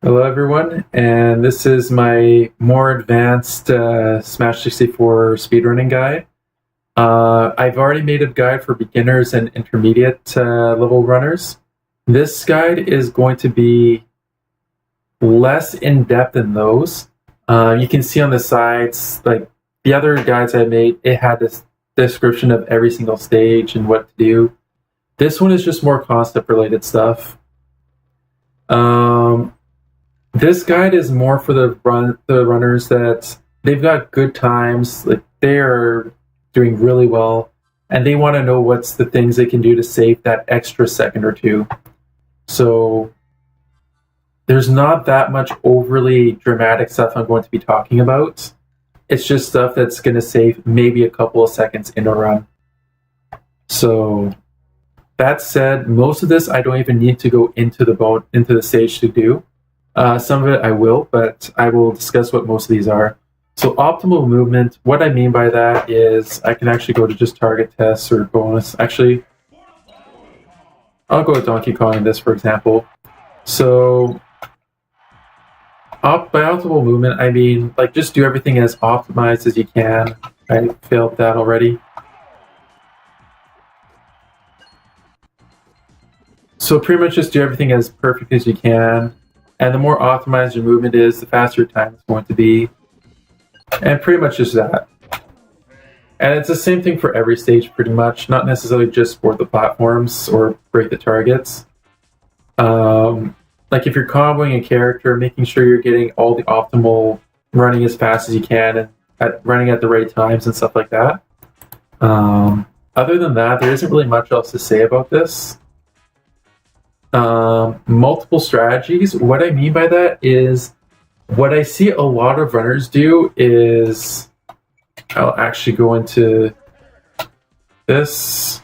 Hello everyone, and this is my more advanced Smash 64 speedrunning guide. I've already made a guide for beginners and intermediate level runners. This guide is going to be less in-depth than those. You can see on the sides, like the other guides I made, it had this description of every single stage and what to do. This one is just more concept-related stuff. This guide is more for the runners that they've got good times, like they are doing really well, and they want to know what's the things they can do to save that extra second or two. So there's not that much overly dramatic stuff I'm going to be talking about. It's just stuff that's going to save maybe a couple of seconds in a run. So that said, most of this I don't even need to go into the stage to do. Some of it I will, but I will discuss what most of these are. So optimal movement, what I mean by that is I can actually go to just target tests or bonus. Actually, I'll go with Donkey Kong in this, for example. So by optimal movement, I mean like just do everything as optimized as you can. I failed that already. So pretty much just do everything as perfect as you can. And the more optimized your movement is, the faster your time is going to be. And pretty much just that. And it's the same thing for every stage, pretty much. Not necessarily just for the platforms or break the targets. Like if you're comboing a character, making sure you're getting all the optimal running as fast as you can and running at the right times and stuff like that. Other than that, there isn't really much else to say about this. Multiple strategies. What I mean by that is what I see a lot of runners do is I'll actually go into this,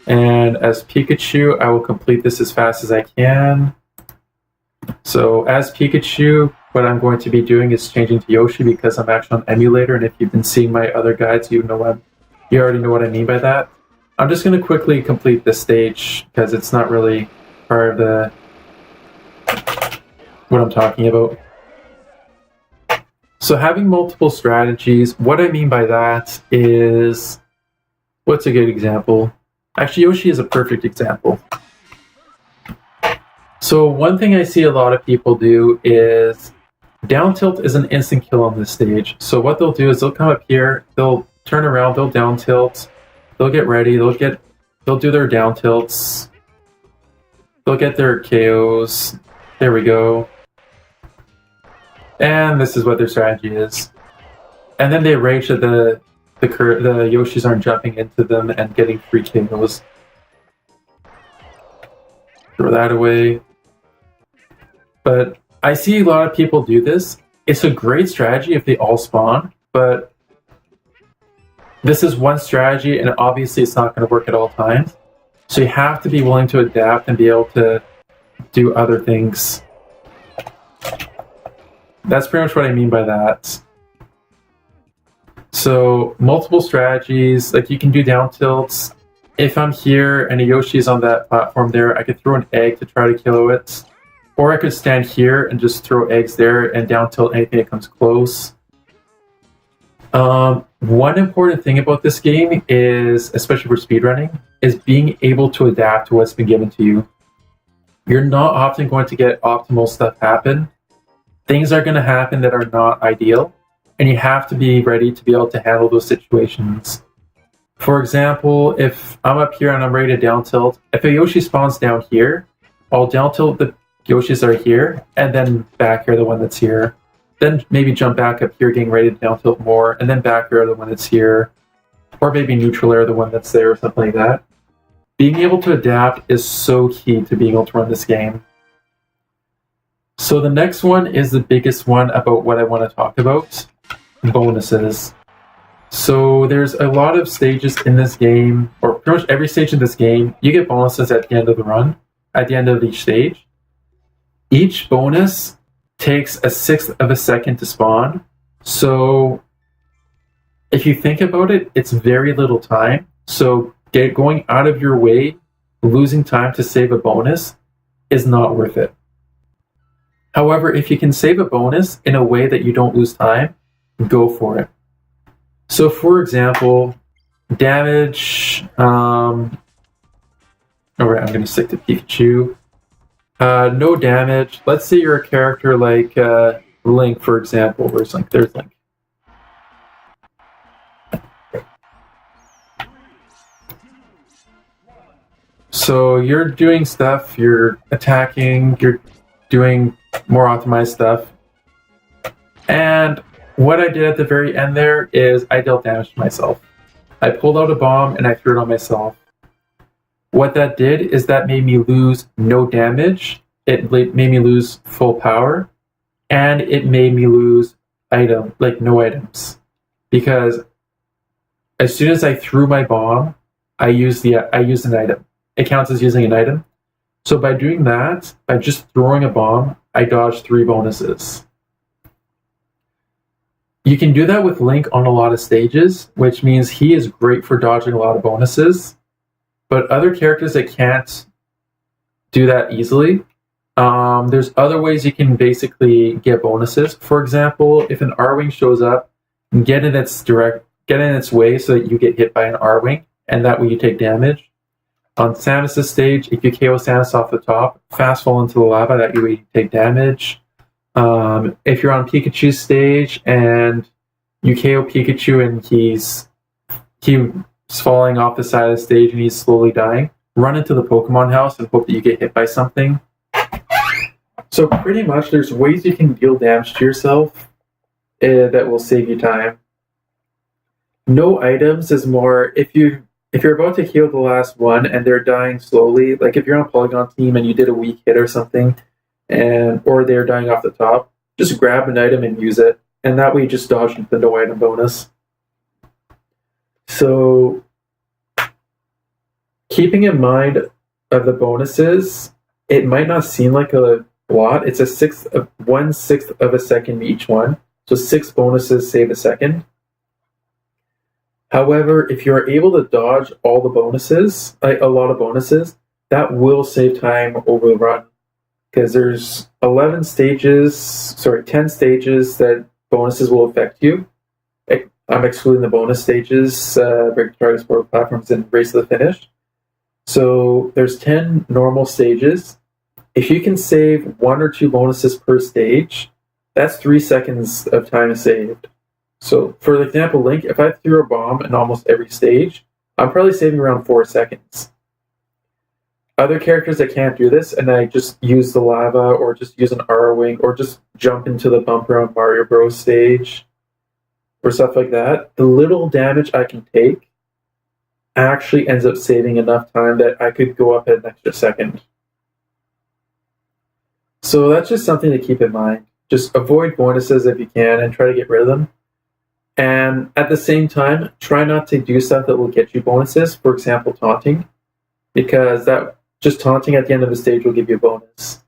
and as Pikachu I will complete this as fast as I can. So as Pikachu, what I'm going to be doing is changing to Yoshi because I'm actually on emulator, and if you've been seeing my other guides, you already know what I mean by that. I'm just going to quickly complete this stage because it's not really part of what I'm talking about. So having multiple strategies, what I mean by that is, what's a good example? Actually, Yoshi is a perfect example. So one thing I see a lot of people do is down tilt is an instant kill on this stage. So what they'll do is they'll come up here, they'll turn around, they'll down tilt, they'll get ready, they'll do their down tilts. They'll get their KOs. There we go. And this is what their strategy is. And then they rage that the Yoshis aren't jumping into them and getting free KOs. Throw that away. But I see a lot of people do this. It's a great strategy if they all spawn, but this is one strategy and obviously it's not going to work at all times. So you have to be willing to adapt and be able to do other things. That's pretty much what I mean by that. So multiple strategies, like you can do down tilts. If I'm here and a Yoshi is on that platform there, I could throw an egg to try to kill it. Or I could stand here and just throw eggs there and down tilt anything that comes close. One important thing about this game is, especially for speedrunning, is being able to adapt to what's been given to you. You're not often going to get optimal stuff happen. Things are going to happen that are not ideal, and you have to be ready to be able to handle those situations. For example, if I'm up here and I'm ready to down tilt, if a Yoshi spawns down here, I'll down tilt the Yoshis that are here, and then back here the one that's here. Then maybe jump back up here, getting ready to down tilt more, and then back air the one that's here, or maybe neutral air the one that's there, or something like that. Being able to adapt is so key to being able to run this game. So the next one is the biggest one about what I want to talk about, bonuses. So there's a lot of stages in this game, or pretty much every stage in this game, you get bonuses at the end of the run, at the end of each stage. Each bonus takes 1/6 of a second to spawn. So if you think about it, it's very little time. So going out of your way, losing time to save a bonus is not worth it. However, if you can save a bonus in a way that you don't lose time, go for it. So for example, damage, alright, I'm going to stick to Pikachu. No damage. Let's say you're a character like Link, for example. Where's Link? There's Link. So you're doing stuff, you're attacking, you're doing more optimized stuff. And what I did at the very end there is I dealt damage to myself. I pulled out a bomb and I threw it on myself. What that did is that made me lose no damage, it made me lose full power, and it made me lose no items. Because as soon as I threw my bomb, I used an item. It counts as using an item. So by doing that, by just throwing a bomb, I dodged 3 bonuses. You can do that with Link on a lot of stages, which means he is great for dodging a lot of bonuses. But other characters that can't do that easily, there's other ways you can basically get bonuses. For example, if an R-Wing shows up, get in its way so that you get hit by an R-Wing, and that way you take damage. On Samus's stage, if you KO Samus off the top, fast fall into the lava, that way you take damage. If you're on Pikachu's stage and you KO Pikachu and he's falling off the side of the stage and he's slowly dying, run into the Pokemon house and hope that you get hit by something. So pretty much there's ways you can deal damage to yourself that will save you time. No items is more if you're about to heal the last one and they're dying slowly, like if you're on a Polygon team and you did a weak hit or something, or they're dying off the top, just grab an item and use it, and that way you just dodge the no item bonus. So keeping in mind of the bonuses, it might not seem like a lot. It's 1/6 of a second each one, so 6 bonuses save a second. However, if you're able to dodge all the bonuses, like a lot of bonuses, that will save time over the run. Because there's 10 stages that bonuses will affect you. I'm excluding the bonus stages, Break the Target, Sport Platforms, and Race to the Finish. So there's 10 normal stages. If you can save 1 or 2 bonuses per stage, that's 3 seconds of time saved. So, for example, Link, if I threw a bomb in almost every stage, I'm probably saving around 4 seconds. Other characters that can't do this, and I just use the lava, or just use an R-Wing, or just jump into the bumper on Mario Bros. Stage, or stuff like that, the little damage I can take actually ends up saving enough time that I could go up at an extra second. So that's just something to keep in mind. Just avoid bonuses if you can, and try to get rid of them. And at the same time, try not to do stuff that will get you bonuses. For example, taunting, because just taunting at the end of the stage will give you a bonus.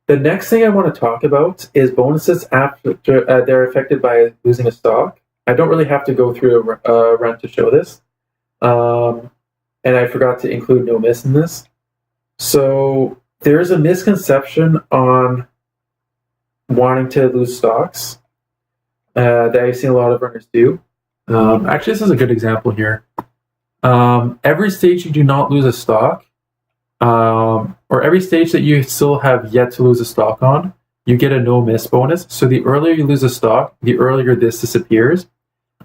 The next thing I want to talk about is bonuses after they're affected by losing a stock. I don't really have to go through a run to show this. And I forgot to include no miss in this. So there's a misconception on wanting to lose stocks that I've seen a lot of runners do. Actually, this is a good example here. Every stage you do not lose a stock, or every stage that you still have yet to lose a stock on, you get a no miss bonus. So the earlier you lose a stock, the earlier this disappears,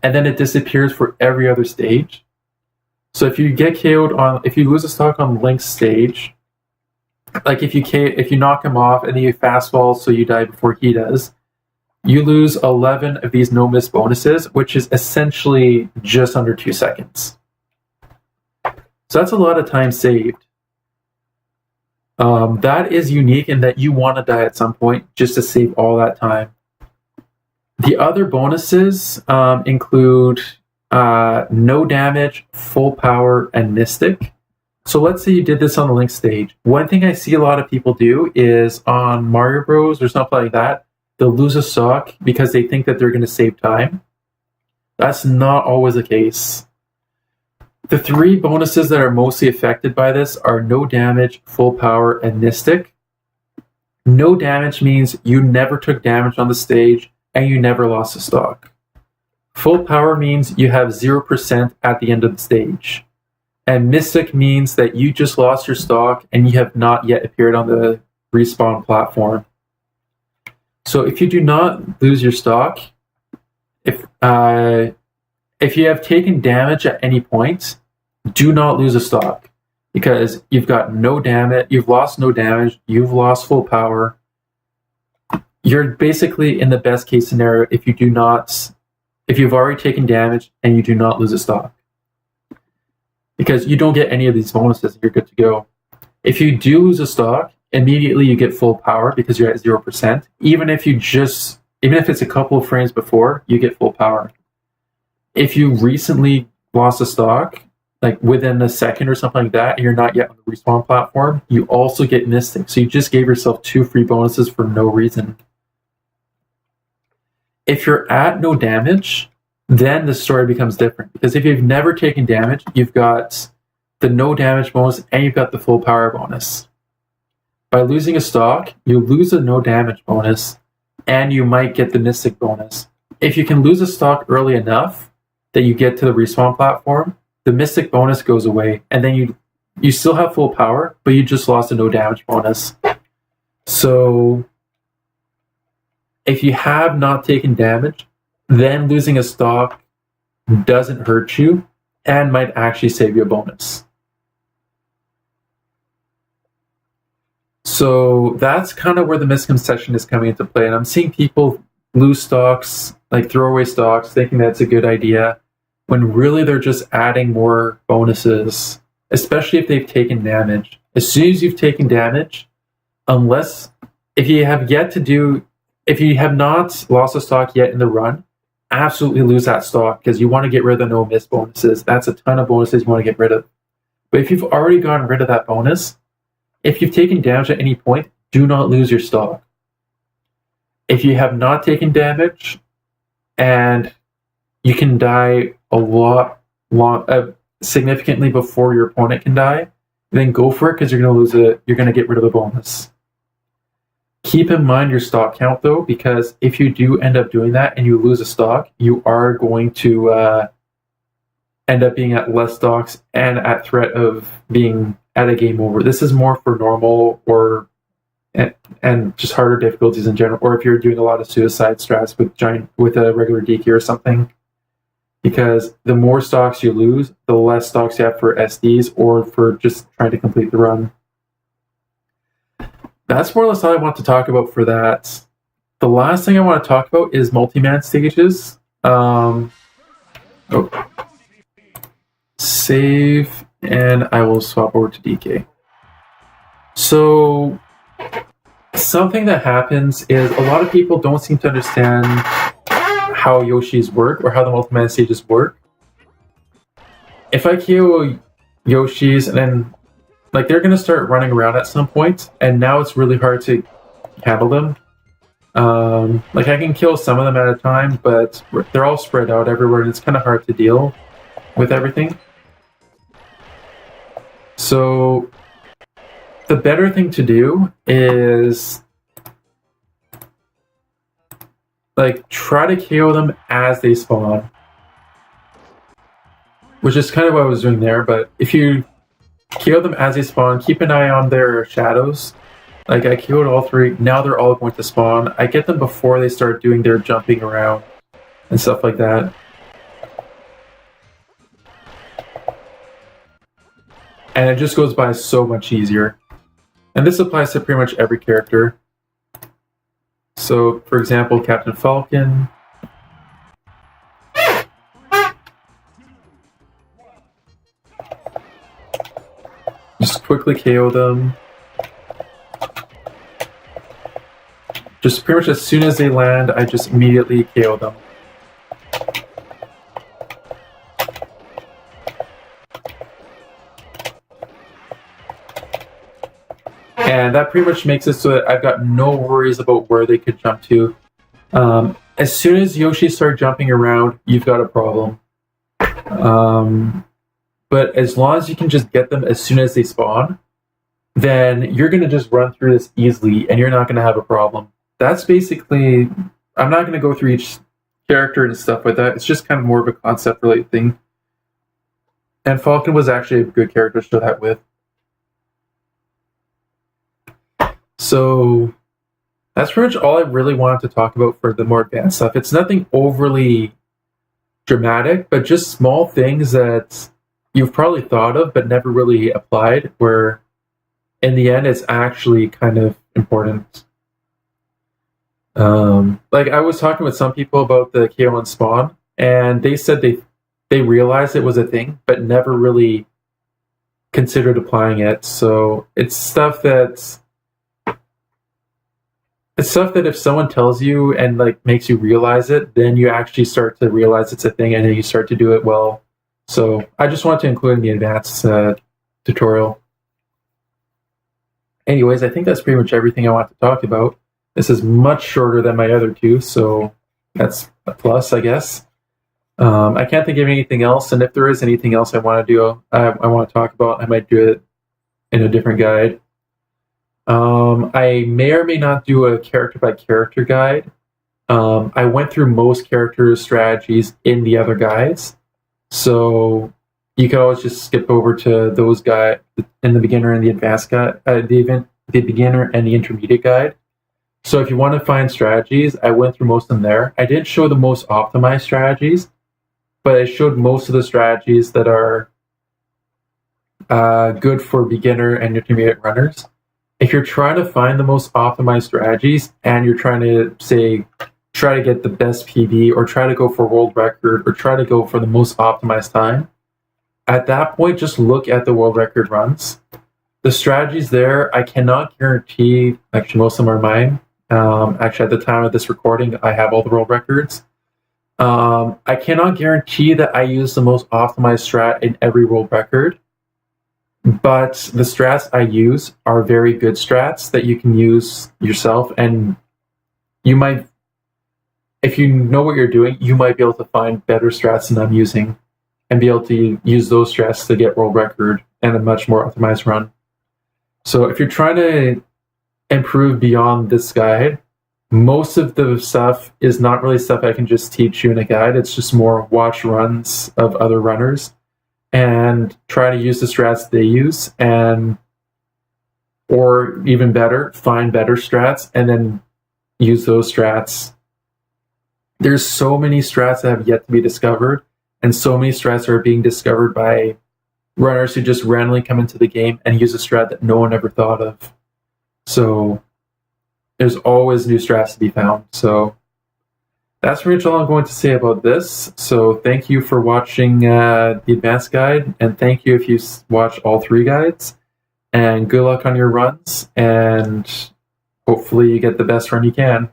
and then it disappears for every other stage. So if you get KO'd if you lose a stock on Link's stage, like if you knock him off and then you fast fall so you die before he does, you lose 11 of these no miss bonuses, which is essentially just under 2 seconds. So that's a lot of time saved. That is unique in that you want to die at some point just to save all that time. The other bonuses include no damage, full power, and mystic. So let's say you did this on the Link stage. One thing I see a lot of people do is on Mario Bros. Or something like that, they'll lose a stock because they think that they're going to save time. That's not always the case. The 3 bonuses that are mostly affected by this are no damage, full power, and mystic. No damage means you never took damage on the stage and you never lost a stock. Full power means you have 0% at the end of the stage. And Mystic means that you just lost your stock and you have not yet appeared on the respawn platform. So if you do not lose your stock, if you have taken damage at any point, do not lose a stock, because you've got no damage, you've lost no damage, you've lost full power. You're basically in the best case scenario if you've already taken damage and you do not lose a stock, because you don't get any of these bonuses. You're good to go. If you do lose a stock, immediately you get full power because you're at 0%. Even if it's a couple of frames before, you get full power. If you recently lost a stock, like within a second or something like that, and you're not yet on the respawn platform, you also get Mystic. So you just gave yourself 2 free bonuses for no reason. If you're at no damage, then the story becomes different. Because if you've never taken damage, you've got the no damage bonus and you've got the full power bonus. By losing a stock, you lose a no damage bonus and you might get the Mystic bonus. If you can lose a stock early enough that you get to the respawn platform, the Mystic bonus goes away, and then you still have full power, but you just lost a no damage bonus. So if you have not taken damage, then losing a stock doesn't hurt you and might actually save you a bonus. So that's kind of where the misconception is coming into play. And I'm seeing people lose stocks, like throwaway stocks, thinking that's a good idea, when really they're just adding more bonuses, especially if they've taken damage. As soon as you've taken damage, if you have not lost a stock yet in the run, absolutely lose that stock, because you want to get rid of the no miss bonuses. That's a ton of bonuses you want to get rid of. But if you've already gotten rid of that bonus, if you've taken damage at any point, do not lose your stock. If you have not taken damage and you can die significantly before your opponent can die, then go for it, because you're going to get rid of the bonus. Keep in mind your stock count though, because if you do end up doing that and you lose a stock, you are going to end up being at less stocks and at threat of being at a game over. This is more for normal and just harder difficulties in general, or if you're doing a lot of suicide strats with a regular DK or something. Because the more stocks you lose, the less stocks you have for SDs or for just trying to complete the run. That's more or less all I want to talk about for that. The last thing I want to talk about is multi-man stages. Save, and I will swap over to DK. So, something that happens is a lot of people don't seem to understand how Yoshis work or how the multi-man stages work. If I KO Yoshis and then they're going to start running around at some point, and now it's really hard to handle them. I can kill some of them at a time, but they're all spread out everywhere and it's kind of hard to deal with everything. So the better thing to do is try to KO them as they spawn, which is kind of what I was doing there. But if you KO them as they spawn, keep an eye on their shadows. I KO'd all 3, now they're all going to spawn. I get them before they start doing their jumping around and stuff like that. And it just goes by so much easier. And this applies to pretty much every character. So, for example, Captain Falcon. Just quickly KO them. Just pretty much as soon as they land, I just immediately KO them. And that pretty much makes it so that I've got no worries about where they could jump to. As soon as Yoshi start jumping around, you've got a problem. But as long as you can just get them as soon as they spawn, then you're going to just run through this easily and you're not going to have a problem. That's basically, I'm not going to go through each character and stuff like that. It's just kind of more of a concept related thing. And Falcon was actually a good character to show that with. So that's pretty much all I really wanted to talk about for the more advanced stuff. It's nothing overly dramatic, but just small things that you've probably thought of but never really applied, where in the end it's actually kind of important. Like I was talking with some people about the KO1 spawn, and they said they realized it was a thing, but never really considered applying it. So it's stuff that if someone tells you and like makes you realize it, then you actually start to realize it's a thing, and then you start to do it well. So I just want to include in the advanced tutorial. Anyways, I think that's pretty much everything I want to talk about. This is much shorter than my other two, so that's a plus, I guess. I can't think of anything else, and if there is anything else I want to do, I want to talk about, I might do it in a different guide. I may or may not do a character-by-character guide. I went through most character strategies in the other guides, so you can always just skip over to those guides in the beginner and the advanced guide, the beginner and the intermediate guide. So if you want to find strategies, I went through most of them there. I didn't show the most optimized strategies, but I showed most of the strategies that are good for beginner and intermediate runners. If you're trying to find the most optimized strategies and you're trying to try to get the best PB or try to go for world record or try to go for the most optimized time, at that point, just look at the world record runs. The strategies there, I cannot guarantee, actually most of them are mine. Actually, at the time of this recording, I have all the world records. I cannot guarantee that I use the most optimized strat in every world record, but the strats I use are very good strats that you can use yourself, and you might, if you know what you're doing, you might be able to find better strats than I'm using and be able to use those strats to get world record and a much more optimized run. So if you're trying to improve beyond this guide, most of the stuff is not really stuff I can just teach you in a guide. It's just more watch runs of other runners and try to use the strats they use, and or even better, find better strats and then use those strats. There's so many strats that have yet to be discovered, and so many strats are being discovered by runners who just randomly come into the game and use a strat that no one ever thought of. So there's always new strats to be found. So that's pretty much all I'm going to say about this. So thank you for watching the advanced guide, and thank you if you watch all three guides, and good luck on your runs, and hopefully you get the best run you can.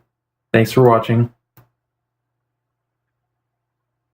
Thanks for watching.